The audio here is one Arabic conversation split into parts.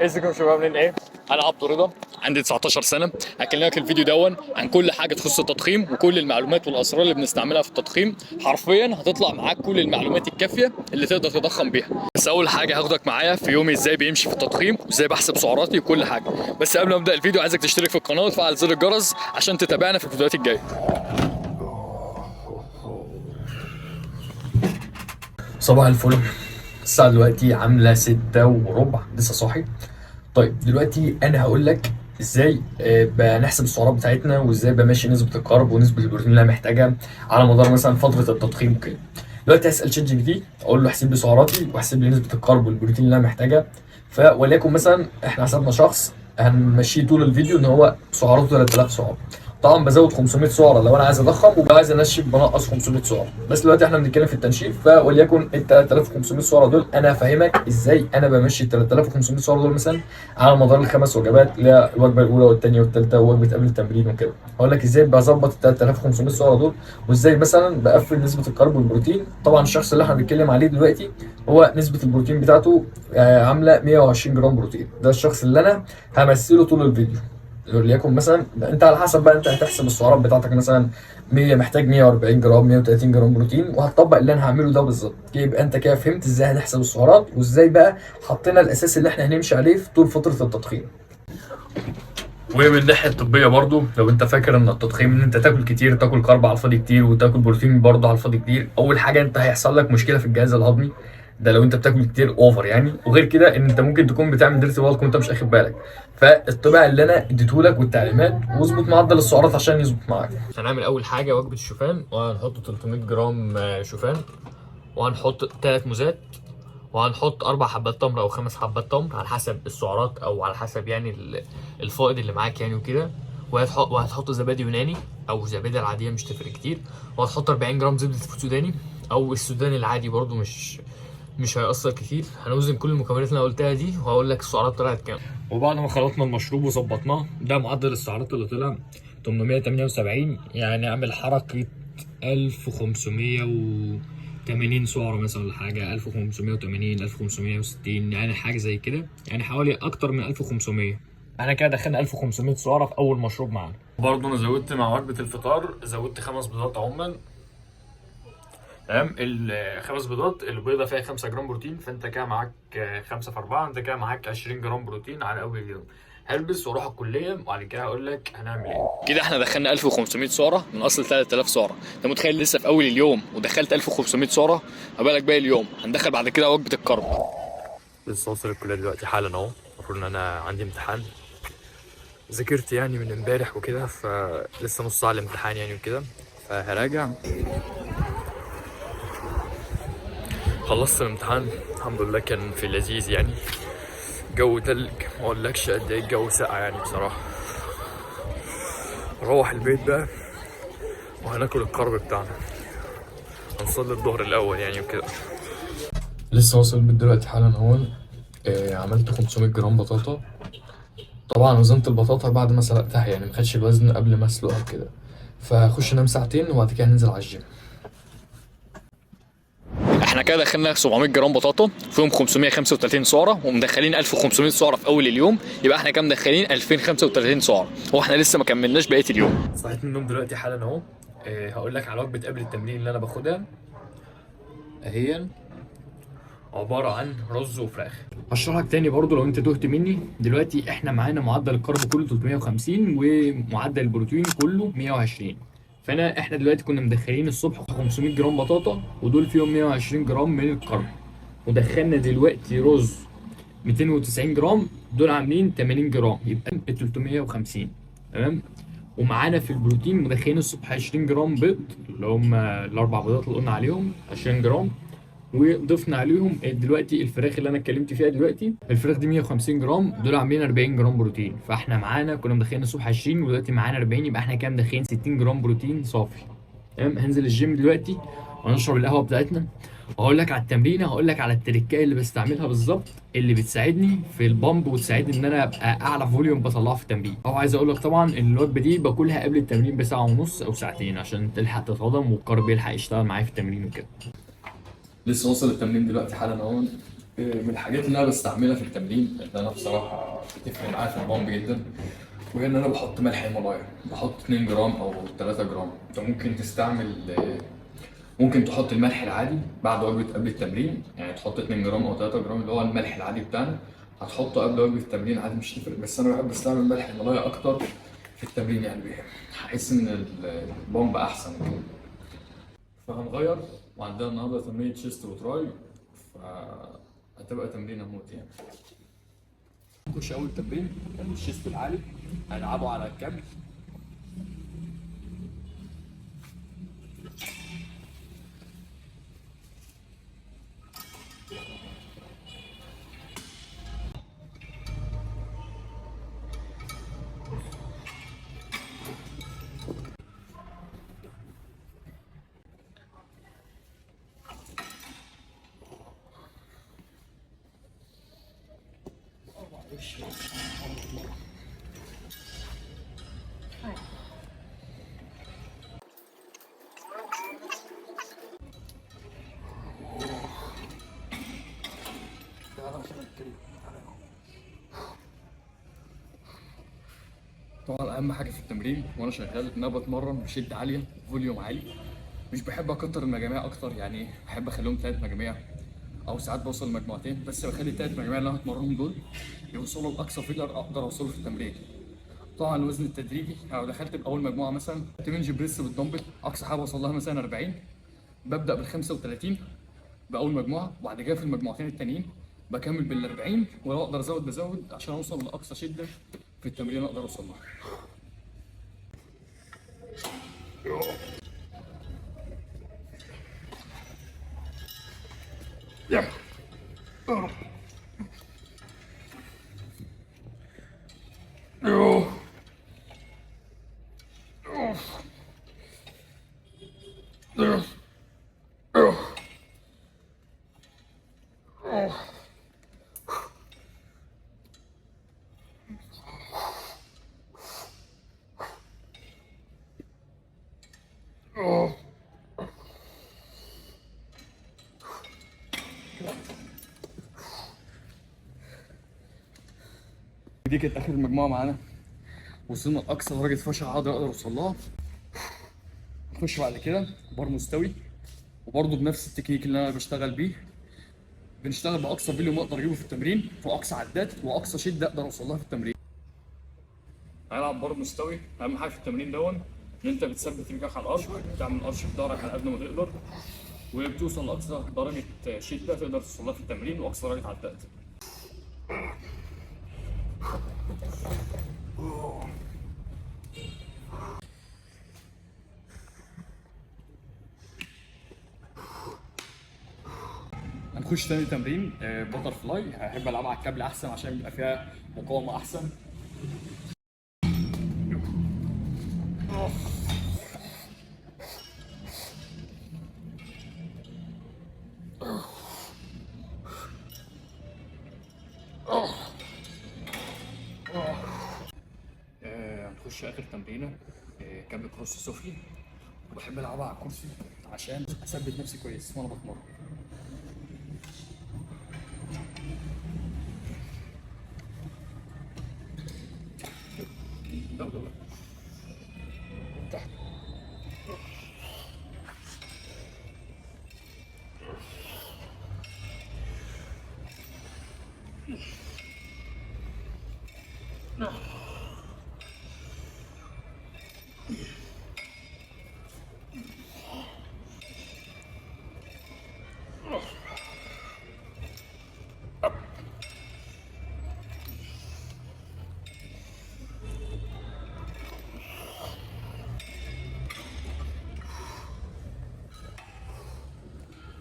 ازيكم شباب عاملين ايه؟ انا عبد رضا عندي 19 سنه. هكلمك الفيديو دون عن كل حاجه تخص التضخيم وكل المعلومات والاسرار اللي بنستعملها في التضخيم. حرفيا هتطلع معاك كل المعلومات الكافيه اللي تقدر تضخم بيها. بس اول حاجه هاخدك معايا في يومي ازاي بيمشي في التضخيم وازاي بحسب سعراتي وكل حاجه. بس قبل ما ابدا الفيديو عايزك تشترك في القناه وتفعل زر الجرس عشان تتابعنا في الفيديوهات الجايه. صباح الفل. الساعة دلوقتي عاملة 6:15 لسه صاحي. طيب دلوقتي انا هقول لك ازاي بنحسب السعرات بتاعتنا وازاي بمشي نسبة الكارب ونسبة البروتين اللي انا محتاجها على مدار مثلا فترة التضخيم وكده. دلوقتي هسأل شات جي بي تي اقول له احسب لي سعراتي واحسب لي نسبة الكارب والبروتين اللي انا محتاجها. وليكن مثلا احنا حسبنا شخص هنمشيه طول الفيديو ان هو سعراته 3000 سعر. طبعا بزود 500 سعره لو انا عايز اضخم ولو عايز انشف بنقص 500 سعره. بس دلوقتي احنا بنتكلم في التنشيف وليكن ال 3500 سعره دول انا هفهمك ازاي انا بمشي ال 3500 سعره دول مثلا على مدار الخمس وجبات اللي هي الوجبه الاولى والثانيه والثالثه ووجبه قبل التمرين وكده. هقول لك ازاي بظبط ال 3500 سعره دول وازاي مثلا بقفل نسبه الكرب والبروتين. طبعا الشخص اللي احنا بنتكلم عليه دلوقتي هو نسبه البروتين بتاعته عامله 120 جرام بروتين. ده الشخص اللي انا همثله طول الفيديو. وليكن مثلا انت على حسب بقى انت هتحسب السعرات بتاعتك مثلا 100 محتاج 140 جرام 130 جرام بروتين وهتطبق اللي انا هعمله ده بالظبط. يبقى انت كده فهمت ازاي هنحسب السعرات وازاي بقى حطينا الاساس اللي احنا هنمشي عليه في طول فتره التضخيم. ومن الناحيه الطبيه برضو لو انت فاكر ان التضخيم ان انت تاكل كتير تاكل كارب على الفاضي كتير وتاكل بروتين برضو على الفاضي كتير، اول حاجه انت هيحصل لك مشكله في الجهاز الهضمي. ده لو انت بتاكل كتير اوفر يعني. وغير كده ان انت ممكن تكون بتعمل ديرتي بالك وانت مش اخد بالك. فالطبع اللي انا اديتهولك والتعليمات واظبط معدل السعرات عشان يظبط معاك. هنعمل اول حاجه وجبه الشوفان وهنحط 300 جرام شوفان وهنحط 3 موزات وهنحط 4 حبات تمر او 5 حبات تمر على حسب السعرات او على حسب يعني الفائض اللي معاك يعني وكده. وهتحط زبادي يوناني او زبادي العاديه مش تفرق كتير. وهتحط 40 جرام زبده فول سوداني او السوداني العادي برضو مش هيأثر كتير. هنوزن كل المكونات اللي انا قلتها دي وهقول لك السعرات طلعت كام. وبعد ما خلطنا المشروب وظبطناه ده معدل السعرات اللي طلع 878. يعني اعمل حركه 1580 سعره مثلا ولا حاجه، 1580 1560 يعني حاجه زي كده، يعني حوالي اكتر من 1500. احنا كده دخلنا 1500 سعره في اول مشروب معانا. برضه انا زودت مع وجبه الفطار زودت 5 بيضات عموما. تمام. الخمس بيضات البيضه فيها 5 جرام بروتين فانت كده معاك 5 في 4 انت كده معاك 20 جرام بروتين على اول اليوم. هلبس واروح الكليه وبعد كده هقول لك هنعمل ايه. كده احنا دخلنا 1500 سعره من اصل 3000 سعره. انت متخيل لسه في اول اليوم ودخلت 1500 سعره؟ ما بالك باقي اليوم. هندخل بعد كده وجبه الكرب. لسه واصل الكليه دلوقتي حالا اهو. المفروض ان انا عندي امتحان. ذاكرت يعني من امبارح وكده فلسه نص ساعه الامتحان يعني وكده فهراجع. خلصت الامتحان الحمد لله كان في لذيذ يعني. جو تلج ما اقولكش قد ايه الجو ساقع يعني بصراحه. نروح البيت بقى وهناكل الكرب بتاعنا. هنصلي الظهر الاول يعني وكده. لسه واصل البيت دلوقتي حالا اهو. عملت 500 جرام بطاطا. طبعا وزنت البطاطا بعد ما سلقتها يعني ما خدش الوزن قبل ما اسلقها كده. فهخش انام ساعتين وبعد كده هننزل على الجيم. احنا كده دخلنا 700 جرام بطاطا فيهم 535 سعره ومدخلين 1500 سعره في اول اليوم. يبقى احنا كده مدخلين 2035 سعره واحنا لسه ما كملناش بقيه اليوم. صحيت من النوم دلوقتي حالا اهو. هقول لك على وجبه قبل التمرين اللي انا باخدها. اهي عباره عن رز وفراخ. هشرحك تاني برضو لو انت تهت مني. دلوقتي احنا معانا معدل الكرب كله 350 ومعدل البروتين كله 120. احنا دلوقتي كنا مدخلين الصبح 500 جرام بطاطا ودول فيهم 120 جرام من الكرب. ودخلنا دلوقتي رز 290 جرام دول عاملين 80 جرام يبقى 350. تمام. ومعانا في البروتين مدخلين الصبح 20 جرام بيض اللي هم الاربع بيضات اللي قلنا عليهم 20 جرام. وضفنا عليهم دلوقتي الفراخ اللي انا اتكلمت فيها دلوقتي. الفراخ دي 150 جرام دول عاملين 40 جرام بروتين. فاحنا معانا كنا مدخلين الصبح 20 ودلوقتي معانا 40 يبقى احنا كده مدخلين 60 جرام بروتين صافي. تمام. هنزل الجيم دلوقتي وهنشرب القهوه بتاعتنا وهقول لك على التمرينه. هقول لك على التريكات اللي بستعملها بالظبط اللي بتساعدني في البامب وتساعدني ان انا ابقى اعلى فوليوم بطلعه في التمرين. او عايز اقول لك طبعا ان الوجبه دي باكلها قبل التمرين بساعه ونص او ساعتين عشان تلحق تتهضم والكارب يلحق يشتغل معايا في التمرين وكده. لسه واصل التمرين دلوقتي حالا اهو. من الحاجات اللي انا بستعملها في التمرين اللي انا بصراحه بتفرق معايا في البامب جدا، وهي ان انا بحط ملح هيمالايا، بحط 2 جرام او 3 جرام. انت ممكن تستعمل، ممكن تحط الملح العادي بعد وجبه قبل التمرين، يعني تحط 2 جرام او 3 جرام اللي هو الملح العادي بتاعنا، هتحطه قبل وجبه التمرين عادي مش تفرق. بس انا بحب استعمل ملح هيمالايا اكتر في التمرين، يعني هحس ان البامب احسن كده. فهنغير، وعندنا النهارده تمرين تشيست وتراي، فهتبقى تمرينه موت يعني. نخش اول تمرين كان الشيست العالي، هنلعبه على الكابل. طبعا اهم حاجه في التمرين وانا شغال ان انا بتمرن بشده عاليه، فوليوم عالي. مش بحب اكتر المجاميع اكتر، يعني بحب اخليهم 3 مجاميع او ساعات بوصل لمجموعتين، بس بخلي ال3 مجاميع اللي انا هتمرنهم دول يوصلوا لاقصى فيلر اقدر اوصله في التمرين. طبعا الوزن التدريجي، لو دخلت باول مجموعه مثلا بنج بريس بالدمبل اقصى حاجه اوصل لها مثلا 40، ببدا بال 35 باول مجموعه، وبعد كده في المجموعتين التانيين بكمل بال 40، ولو اقدر ازود بزود عشان اوصل لاقصى شده في التمرين اقدر اوصل لها. دي كانت اخر مجموعه معانا، وصلنا لاقصى درجه فشل اقدر اوصل لها. نخش بعد كده بار مستوي، وبرضه بنفس التكنيك اللي انا بشتغل بيه، بنشتغل باقصى فوليوم اقدر اجيبه في التمرين، واقصى عدات واقصى شده اقدر اوصل لها في التمرين. هنلعب بار مستوي. اهم حاجه في التمرين دون ان انت بتثبت رجلك على الارش، بتعمل ارش بظهرك على قد ما تقدر، وبتوصل لاقصى درجه شده تقدر توصل لها في التمرين واقصى درجه عدات. هنخش تاني تمرين باتر فلاي. هحب العبها على الكابل احسن عشان بيبقى فيها مقاومه احسن. هنخش اخر تمرينه كابل كروس سفلي، وبحب العبها على الكرسي عشان اثبت نفسي كويس وانا بتمرن. تحت.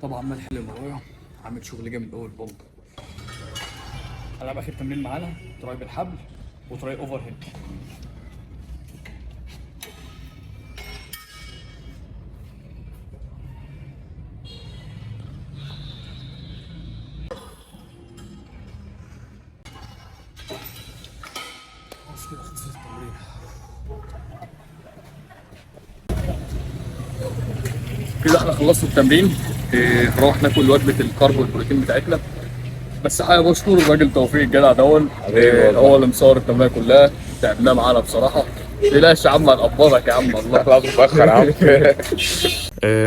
طبعا ملح اللي ورايا عامل شغل جامد قوي البومب. هنلعب اخر تمرين معانا تراي بالحبل وتراي اوفر هيد. بس كده خلصت التمرين. كده احنا خلصنا التمرين، نروح ناكل وجبه الكارب والبروتين بتاعتنا. بس حابب اشكر الراجل توفيق الجدع دون، حبيبي والله. هو اللي مصور التمرين كلها، تعبناه معانا بصراحه. تقلقش يا عم، هنقبضك يا عم والله. خلاص متأخر يا عم.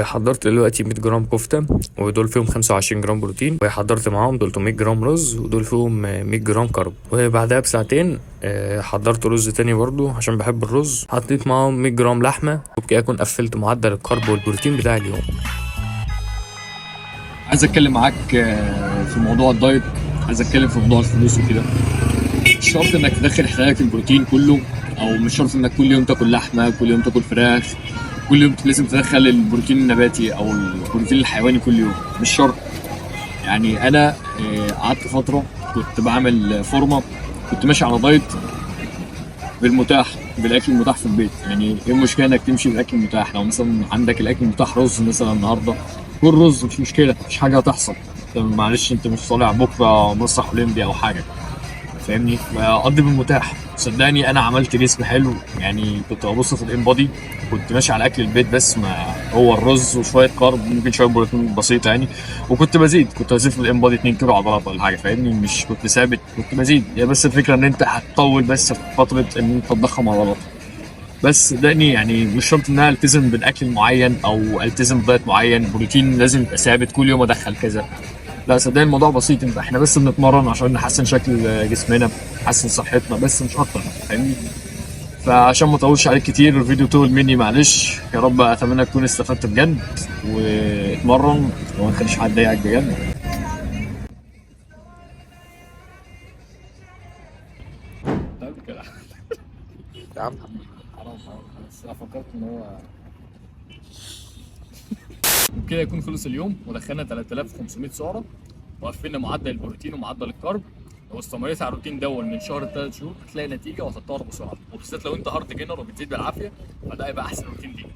حضرت دلوقتي 100 جرام كفتة، ودول فيهم 25 جرام بروتين، وحضرت معاهم 300 جرام رز، ودول فيهم 100 جرام كارب. وبعدها بساعتين حضرت رز تاني برضو عشان بحب الرز، حطيت معاهم 100 جرام لحمة، وبكده أكون قفلت معدل الكارب والبروتين بتاع اليوم. عايز اتكلم معاك في موضوع الدايت، عايز اتكلم في موضوع الفلوس وكده. مش شرط انك تدخل احتياجك البروتين كله، او مش شرط انك كل يوم تاكل لحمه، كل يوم تاكل فراخ، كل يوم لازم تدخل البروتين النباتي او البروتين الحيواني كل يوم، مش شرط. يعني انا قعدت فتره كنت بعمل فورمه، كنت ماشي على دايت بالمتاح، بالاكل المتاح في البيت. يعني ايه المشكله انك تمشي بالاكل المتاح؟ لو مثلا عندك الاكل المتاح رز مثلا النهارده، كل رز مش مشكله، مش حاجه هتحصل. معلش انت مش طالع بكره مسرح اولمبي او حاجه، فاهمني؟ فقضي بالمتاح. صدقني انا عملت جسم حلو، يعني كنت ببص في الان بودي، كنت ماشي على اكل البيت بس، ما هو الرز وشويه كارب، ممكن شويه بروتين بسيطه يعني. وكنت كنت بزيد في الان بودي 2 كيلو عضلات ولا حاجه، فاهمني؟ مش كنت ثابت، كنت بزيد. هي بس الفكره ان انت هتطول بس في فتره ان انت تضخم عضلات. بس صدقني يعني مش شرط ان انا التزم بالاكل معين او التزم بدايت معين، بروتين لازم يبقى ثابت كل يوم ادخل كذا. لا صدقني الموضوع بسيط، احنا بس بنتمرن عشان نحسن شكل جسمنا، نحسن صحتنا بس، مش اكتر، فاهمني؟ فعشان ما اطولش عليك كتير، الفيديو طول مني معلش. يا رب اتمنى تكون استفدت بجد، واتمرن وما تخليش حد يضايقك بجد. طيب كده يا عم حرام، بس انا فكرت ان هو وبكده يكون خلص اليوم، ودخلنا 3500 سعره، وقفلنا معدل البروتين ومعدل الكارب. لو استمريت على الروتين دون من شهر ل3 شهور هتلاقي نتيجه وهتتطور بسرعه، وبالذات لو انت هارد جينر وبتزيد بالعافيه، فده هيبقى احسن روتين ليك.